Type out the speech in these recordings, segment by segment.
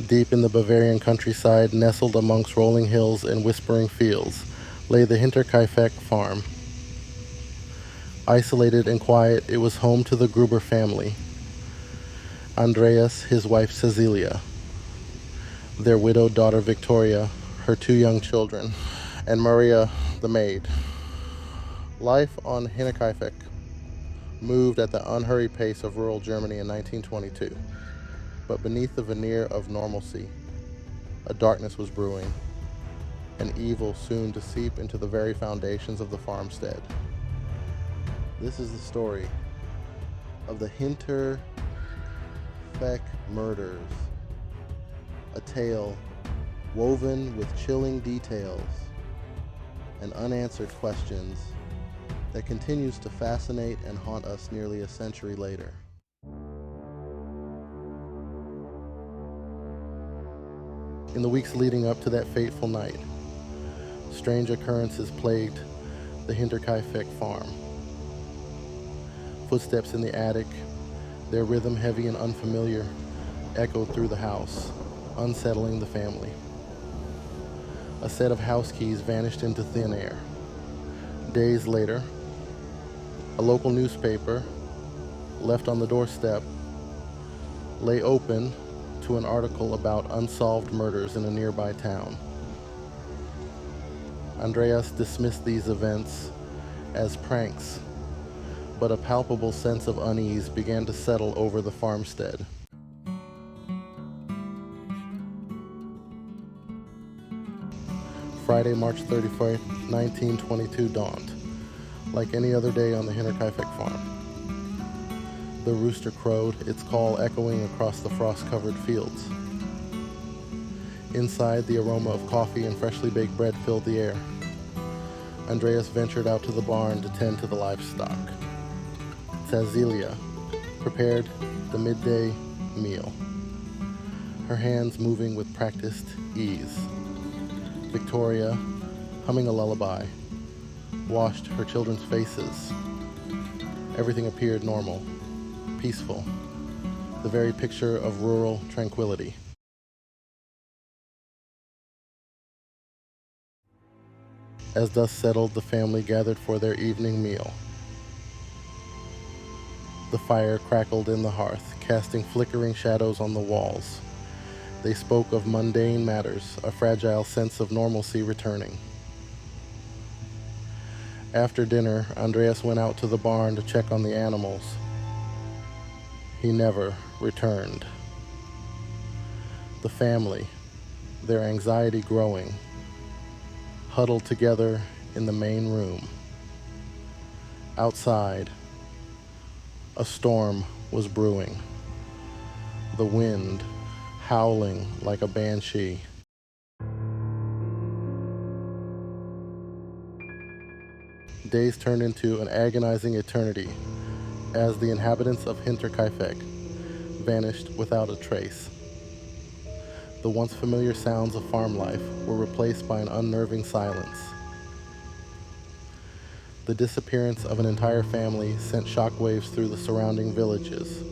Deep in the Bavarian countryside, nestled amongst rolling hills and whispering fields, lay the Hinterkaifeck farm. Isolated and quiet, it was home to the Gruber family. Andreas, his wife Cecilia, their widowed daughter Victoria, her two young children, and Maria, the maid. Life on Hinterkaifeck moved at the unhurried pace of rural Germany in 1922. But beneath the veneer of normalcy, a darkness was brewing, an evil soon to seep into the very foundations of the farmstead. This is the story of the Hinterkaifeck murders, a tale woven with chilling details and unanswered questions that continues to fascinate and haunt us nearly a century later. In the weeks leading up to that fateful night, strange occurrences plagued the Hinterkaifeck farm. Footsteps in the attic, their rhythm heavy and unfamiliar, echoed through the house, unsettling the family. A set of house keys vanished into thin air. Days later, a local newspaper, left on the doorstep, lay open to an article about unsolved murders in a nearby town. Andreas dismissed these events as pranks, but a palpable sense of unease began to settle over the farmstead. Friday, March 31st, 1922 dawned, like any other day on the Hinterkaifeck farm. The rooster crowed, its call echoing across the frost-covered fields. Inside, the aroma of coffee and freshly baked bread filled the air. Andreas ventured out to the barn to tend to the livestock. Cecilia prepared the midday meal, her hands moving with practiced ease. Victoria, humming a lullaby, washed her children's faces. Everything appeared normal, peaceful, the very picture of rural tranquility. As dusk settled, the family gathered for their evening meal. The fire crackled in the hearth, casting flickering shadows on the walls. They spoke of mundane matters, a fragile sense of normalcy returning. After dinner, Andreas went out to the barn to check on the animals. He never returned. The family, their anxiety growing, huddled together in the main room. Outside, a storm was brewing, the wind howling like a banshee. Days turned into an agonizing eternity as the inhabitants of Hinterkaifeck vanished without a trace. The once familiar sounds of farm life were replaced by an unnerving silence. The disappearance of an entire family sent shockwaves through the surrounding villages.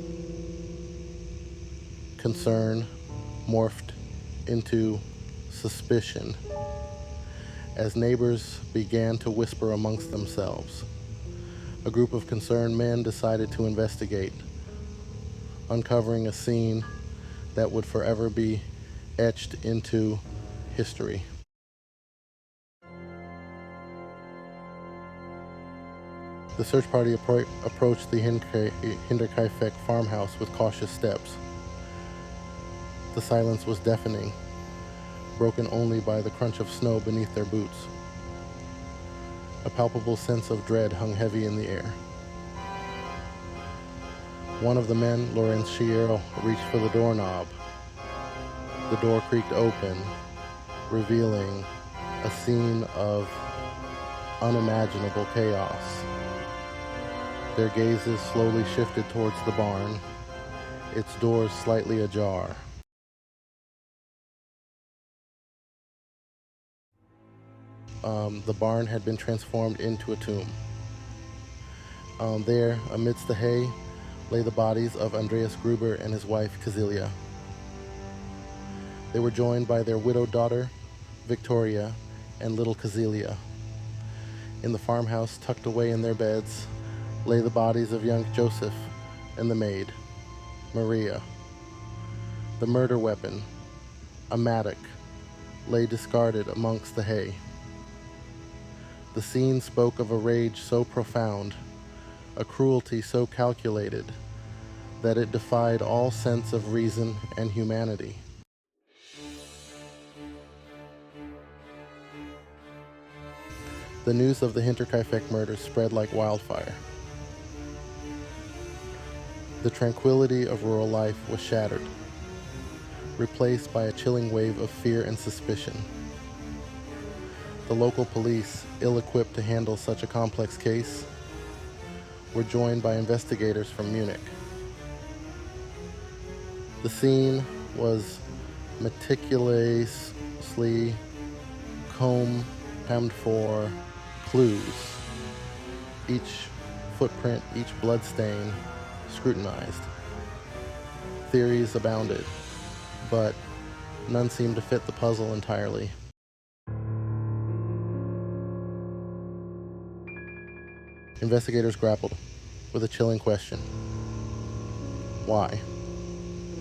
Concern morphed into suspicion as neighbors began to whisper amongst themselves. A group of concerned men decided to investigate, uncovering a scene that would forever be etched into history. The search party approached the Hinterkaifeck farmhouse with cautious steps. The silence was deafening, broken only by the crunch of snow beneath their boots. A palpable sense of dread hung heavy in the air. One of the men, Laurentier, reached for the doorknob. The door creaked open, revealing a scene of unimaginable chaos. Their gazes slowly shifted towards the barn, its doors slightly ajar. The barn had been transformed into a tomb. There, amidst the hay, lay the bodies of Andreas Gruber and his wife, Cecilia. They were joined by their widowed daughter, Victoria, and little Cazelia. In the farmhouse, tucked away in their beds, lay the bodies of young Joseph and the maid, Maria. The murder weapon, a mattock, lay discarded amongst the hay. The scene spoke of a rage so profound, a cruelty so calculated, that it defied all sense of reason and humanity. The news of the Hinterkaifeck murders spread like wildfire. The tranquility of rural life was shattered, replaced by a chilling wave of fear and suspicion. The local police, ill-equipped to handle such a complex case, were joined by investigators from Munich. The scene was meticulously combed for clues, each footprint, each bloodstain scrutinized. Theories abounded, but none seemed to fit the puzzle entirely. Investigators grappled with a chilling question. Why?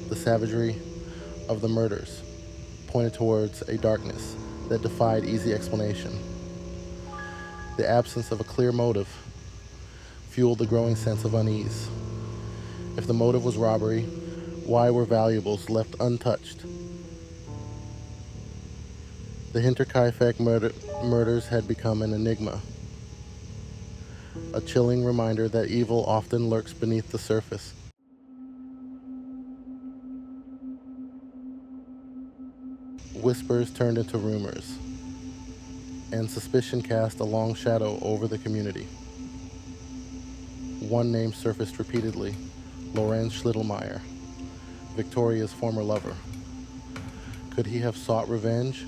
The savagery of the murders pointed towards a darkness that defied easy explanation. The absence of a clear motive fueled the growing sense of unease. If the motive was robbery, why were valuables left untouched? The Hinterkaifeck murders had become an enigma, a chilling reminder that evil often lurks beneath the surface. Whispers turned into rumors, and suspicion cast a long shadow over the community. One name surfaced repeatedly: Lorenz Schlittelmeyer, Victoria's former lover. Could he have sought revenge,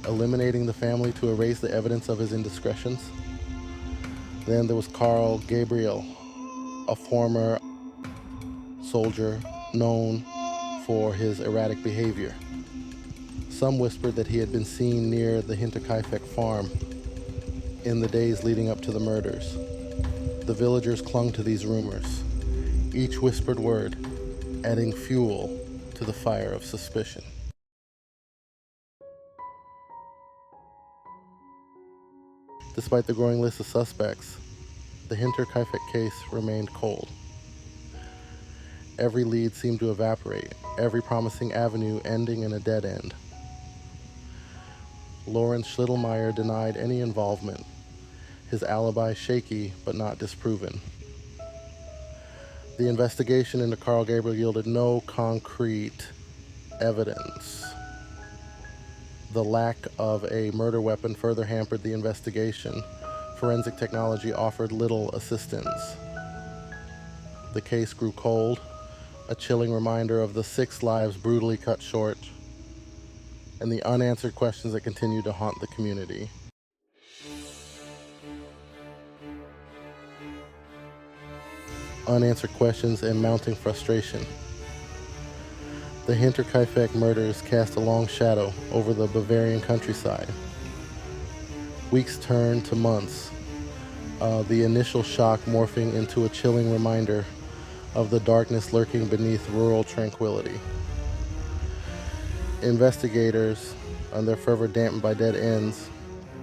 eliminating the family to erase the evidence of his indiscretions? Then there was Karl Gabriel, a former soldier known for his erratic behavior. Some whispered that he had been seen near the Hinterkaifeck farm in the days leading up to the murders. The villagers clung to these rumors, each whispered word adding fuel to the fire of suspicion. Despite the growing list of suspects, the Hinterkaifeck case remained cold. Every lead seemed to evaporate, every promising avenue ending in a dead end. Lorenz Schlittelmeyer denied any involvement, his alibi shaky but not disproven. The investigation into Karl Gabriel yielded no concrete evidence. The lack of a murder weapon further hampered the investigation. Forensic technology offered little assistance. The case grew cold, a chilling reminder of the 6 lives brutally cut short, and the unanswered questions that continue to haunt the community. Unanswered questions and mounting frustration. The Hinterkaifeck murders cast a long shadow over the Bavarian countryside. Weeks turned to months, the initial shock morphing into a chilling reminder of the darkness lurking beneath rural tranquility. Investigators, and their fervor dampened by dead ends,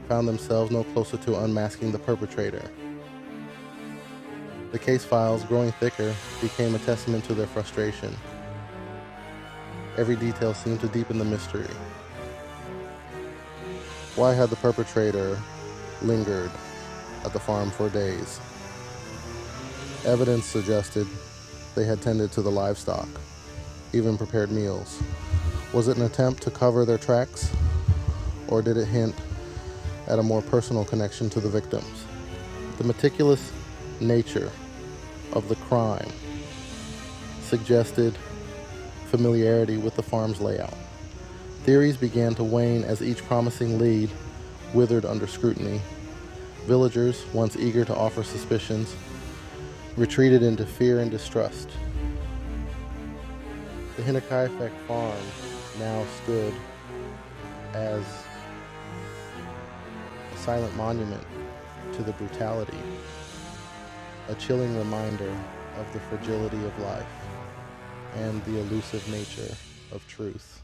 found themselves no closer to unmasking the perpetrator. The case files, growing thicker, became a testament to their frustration. Every detail seemed to deepen the mystery. Why had the perpetrator lingered at the farm for days? Evidence suggested they had tended to the livestock, even prepared meals. Was it an attempt to cover their tracks, or did it hint at a more personal connection to the victims? The meticulous nature of the crime suggested familiarity with the farm's layout. Theories began to wane as each promising lead withered under scrutiny. Villagers, once eager to offer suspicions, retreated into fear and distrust. The Hinterkaifeck farm now stood as a silent monument to the brutality, a chilling reminder of the fragility of life and the elusive nature of truth.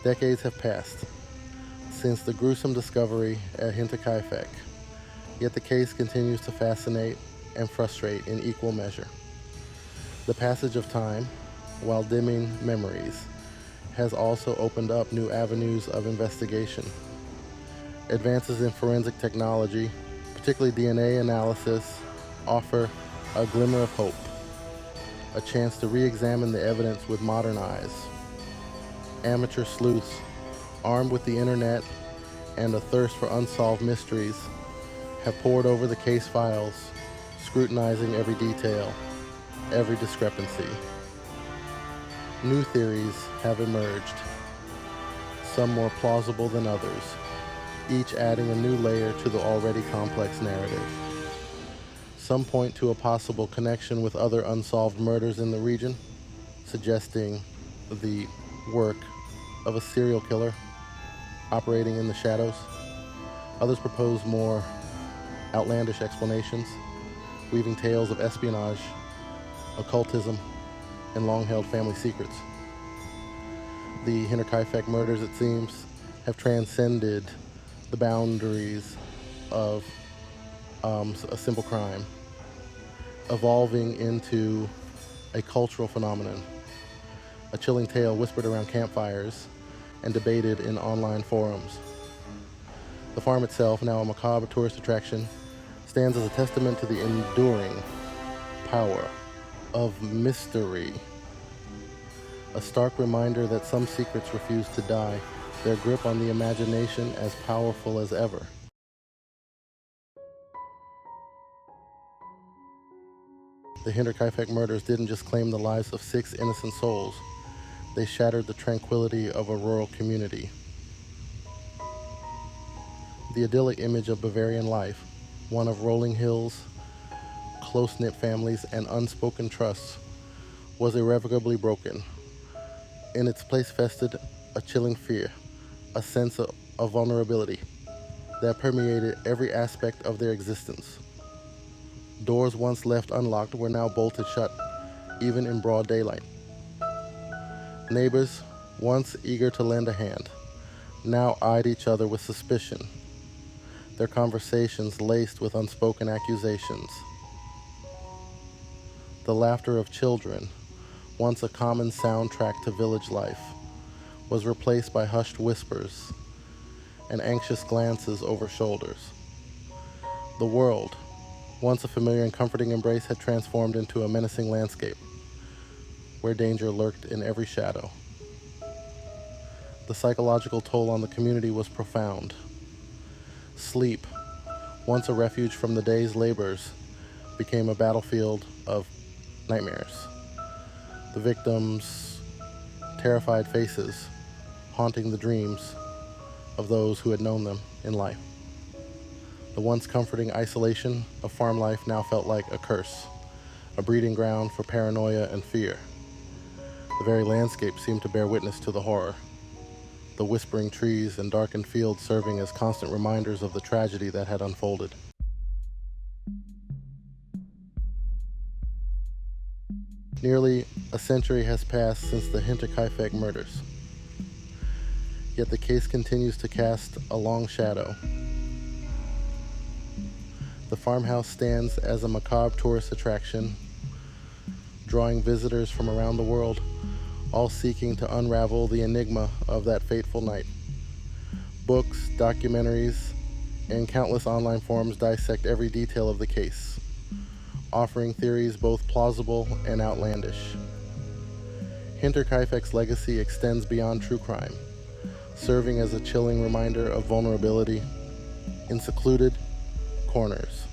Decades have passed since the gruesome discovery at Hinterkaifeck, yet the case continues to fascinate and frustrate in equal measure. The passage of time, while dimming memories, has also opened up new avenues of investigation. Advances in forensic technology, particularly DNA analysis, offer a glimmer of hope, a chance to re-examine the evidence with modern eyes. Amateur sleuths, armed with the internet and a thirst for unsolved mysteries, have pored over the case files, scrutinizing every detail, every discrepancy. New theories have emerged, some more plausible than others, each adding a new layer to the already complex narrative. Some point to a possible connection with other unsolved murders in the region, suggesting the work of a serial killer operating in the shadows. Others propose more outlandish explanations, weaving tales of espionage, occultism, and long-held family secrets. The Hinterkaifeck murders, it seems, have transcended the boundaries of a simple crime, evolving into a cultural phenomenon, a chilling tale whispered around campfires and debated in online forums. The farm itself, now a macabre tourist attraction, stands as a testament to the enduring power of mystery. A stark reminder that some secrets refuse to die, their grip on the imagination as powerful as ever. The Hinterkaifeck murders didn't just claim the lives of 6 innocent souls, they shattered the tranquility of a rural community. The idyllic image of Bavarian life, one of rolling hills, close-knit families, and unspoken trusts, was irrevocably broken. In its place festered a chilling fear, a sense of vulnerability that permeated every aspect of their existence. Doors once left unlocked were now bolted shut, even in broad daylight. Neighbors, once eager to lend a hand, now eyed each other with suspicion, their conversations laced with unspoken accusations. The laughter of children, once a common soundtrack to village life, was replaced by hushed whispers and anxious glances over shoulders. The world, once a familiar and comforting embrace, had transformed into a menacing landscape where danger lurked in every shadow. The psychological toll on the community was profound. Sleep, once a refuge from the day's labors, became a battlefield of nightmares. The victims' terrified faces haunting the dreams of those who had known them in life. The once comforting isolation of farm life now felt like a curse, a breeding ground for paranoia and fear. The very landscape seemed to bear witness to the horror, the whispering trees and darkened fields serving as constant reminders of the tragedy that had unfolded. Nearly a century has passed since the Hinterkaifeck murders, yet the case continues to cast a long shadow. The farmhouse stands as a macabre tourist attraction, drawing visitors from around the world, all seeking to unravel the enigma of that fateful night. Books, documentaries, and countless online forums dissect every detail of the case, offering theories both plausible and outlandish. Hinterkaifeck's legacy extends beyond true crime, serving as a chilling reminder of vulnerability in secluded corners.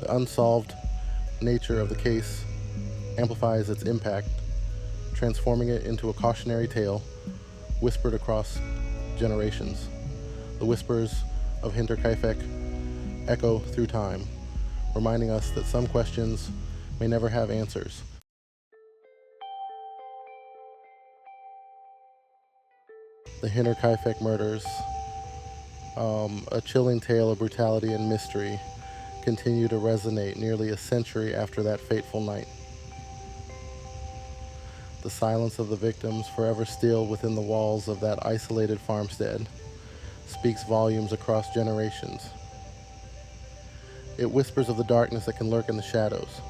The unsolved nature of the case amplifies its impact, transforming it into a cautionary tale whispered across generations. The whispers of Hinterkaifeck echo through time, reminding us that some questions may never have answers, The Hinterkaifeck murders, a chilling tale of brutality and mystery, continue to resonate nearly a century after that fateful night. The silence of the victims, forever still within the walls of that isolated farmstead, speaks volumes across generations. It whispers of the darkness that can lurk in the shadows,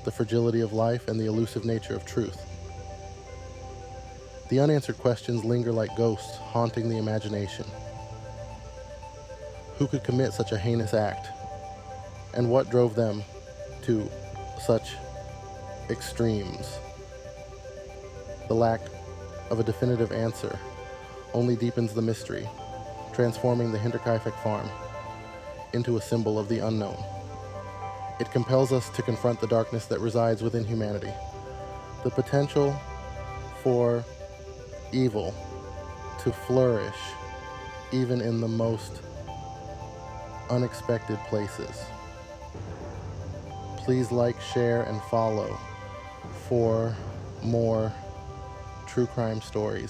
the fragility of life, and the elusive nature of truth. The unanswered questions linger like ghosts, haunting the imagination. Who could commit such a heinous act? And what drove them to such extremes? The lack of a definitive answer only deepens the mystery, transforming the Hinterkaifeck farm into a symbol of the unknown. It compels us to confront the darkness that resides within humanity, the potential for evil to flourish even in the most unexpected places. Please like, share, and follow for more true crime stories.